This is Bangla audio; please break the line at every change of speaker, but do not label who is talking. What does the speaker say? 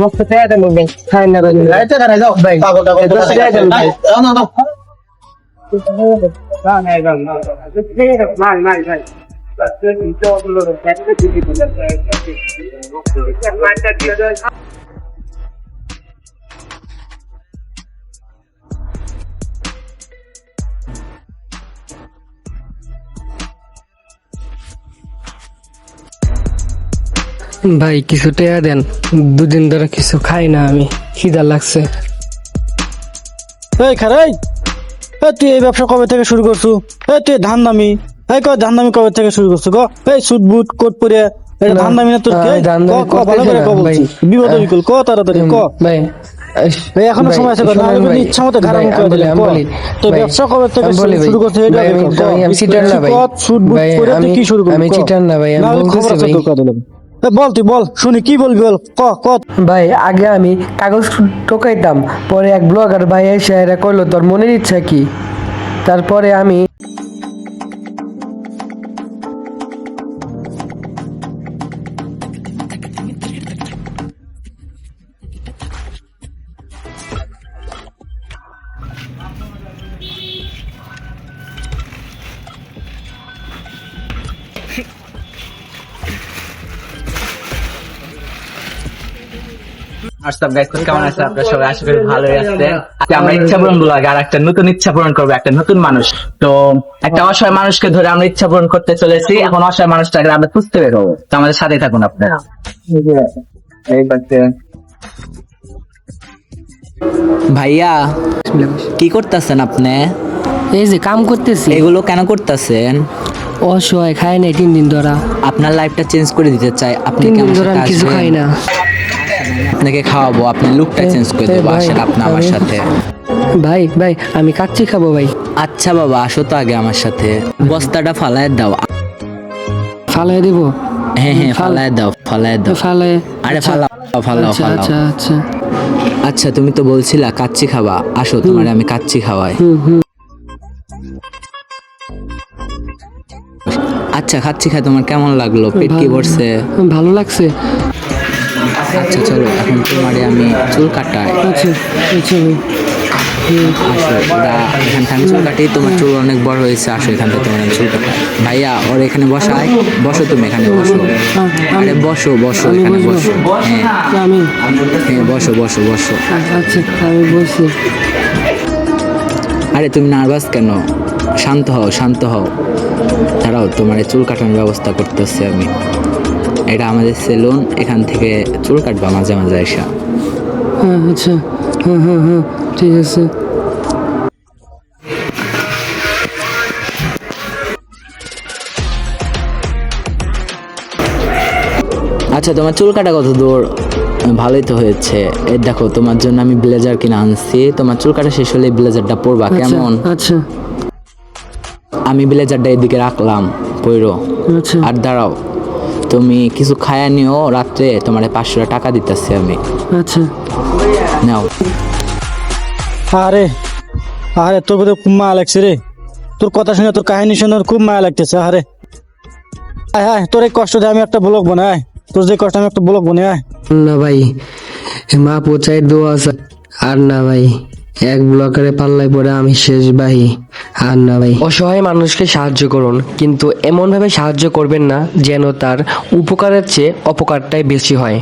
বক্স টাকা দেন ভাই খাই না ভাই
রাইতে করে যাও
ভাই
পাগল টাগল
দশ টাকা দেন ভাই
না না
ভাই কিছু টাকা দেন, দুদিন ধরে কিছু খাই না আমি, খিদা লাগছে।
এই খারাই, তুই এই ব্যবসা কবে থেকে শুরু করছু? তুই ধান দামি ধান দামি কবে থেকে শুরু করছু? এই সুট বুট কোট পরে ধান দামি না তোর? ভালো করে বলছি, বিপদ বিকুল ক তাড়াতাড়ি ক
ভাই
ভাই, এখনো সময় আছে, ইচ্ছা মতো খারাপ করে দিলে। তো ব্যবসা কবে থেকে শুরু করছিস?
আমি চিটার না ভাই,
সুট বুট পরে তুই কি শুরু করছিস?
আমি চিটার না ভাই, আমি বলতেছি ভাই।
বল তুই বল, শুনি কি বলবি, বল ক ক।
ভাই আগে আমি কাগজ টোকাইতাম, পরে এক ব্লগার ভাই এসে এরা কইলো তোর মনের ইচ্ছা কি, তারপরে আমি
হোয়াটসঅ্যাপ গাইস, কেমন আছেন আপনারা সবাই? আশা করি ভালোই আছেন। আজকে আমরা ইচ্ছা পূরণ ব্লগ আর একটা নতুন ইচ্ছা পূরণ করবো, একটা নতুন মানুষ। তো একটা অসহায় মানুষকে ধরে আমরা ইচ্ছা পূরণ করতে চলেছি। এখন অসহায় মানুষটাকে আমরা খুঁজতে বের হবো, তো আমাদের সাথেই থাকুন আপনারা। এই পাশে
ভাইয়া কি করতেছেন আপনি?
এই যে কাম করতেছি।
এগুলো কেন করতেছেন?
অসহায় খাই নাই 3 দিন ধরা,
আপনার লাইফটা চেঞ্জ করে দিতে চাই। আপনি
3
কি
দিন
আমার
ধরে
সাথে
আমি কিছু
আসবেন?
খাই না।
আপনাকে খাওয়াবো, আপনার লুকটা চেঞ্জ করে দেবো। আসেন আপনি আমার সাথে।
ভাই ভাই আমি কাচ্চি খাবো ভাই।
আচ্ছা বাবা, আসো তো আগে আমার সাথে। বস্তাটা ফালায় দাও।
ফালাই দিব?
হ্যাঁ হ্যাঁ, ফালায় দাও, ফালায় দাও।
ফালাই?
আরে ফালাও, ফালাও,
আচ্ছা
ফালাও।
আচ্ছা আচ্ছা।
আচ্ছা, তুমি তো বলছিলা কাচ্চি খাবা, আসো তোমার আমি কাচ্চি খাওয়াই। আচ্ছা, কাচ্চি খাই তোমার কেমন লাগলো? পেট কি ভরছে?
ভালো লাগছে।
আচ্ছা চলো, এখন তোমারে আমি চুল কাটাই।
আচ্ছা আচ্ছা ভাই।
আসো, ওরা এখান থেকে চুল কাটি, তোমার চুল অনেক বড় হয়েছে। আসো এখান থেকে তোমার আমি চুল কাটাই। ভাইয়া ওর এখানে বসাই, বসো তুমি এখানে বসো। আরে বসো বসো, এখানে বসো। হ্যাঁ
আমি
হ্যাঁ, বসো বসো বসো।
আচ্ছা আমি বলছি।
আরে তুমি নার্ভাস কেন? শান্ত হও, শান্ত হও। দাঁড়াও, তোমার চুল কাটানোর ব্যবস্থা করতেছি আমি। এটা আমাদের সেলুন, এখান থেকে চুল কাটবা মাঝে মাঝে এসা।
হ্যাঁ আচ্ছা, হ্যাঁ হ্যাঁ হ্যাঁ ঠিক আছে।
আচ্ছা, তোমার চুল কাটা কত দূর? ভালোই তো হয়েছে। এই দেখো, তোমার জন্য আমি ব্লেজার কিনে আনছি। তোমার চুল কাটা শেষ হলে ব্লেজারটা পরবা, কেমন?
আচ্ছা
আমি ব্লেজারটা এদিকে রাখলাম, পরো।
আচ্ছা
আর দাঁড়াও, তুমি কিছু খায়া নিও, রাত্রে তোমার 500 টাকা দিতেছি আমি।
আচ্ছা।
নাও।
আরে আরে, তোর বোধহয় খুব মায়া লাগছে রে। তোর কথা শুনে, তোর কাহিনী শুনে খুব মায়া লাগতেছে। আরে আয় আয়, তোর এই কষ্ট দিয়ে আমি একটা ব্লগ বানাই। তোর যে কষ্ট, আমি একটা ব্লগ বানাই। আয়
না ভাই, মা পচাই দোয়া আছে। আর না ভাই, এক ব্লকারে পাল্লায় পরে আমি শেষ ভাই। আর না ভাই, অসহায় মানুষকে সাহায্য করুন, কিন্তু এমন ভাবে সাহায্য করবেন না যেন তার উপকারের চেয়ে অপকারটাই বেশি হয়।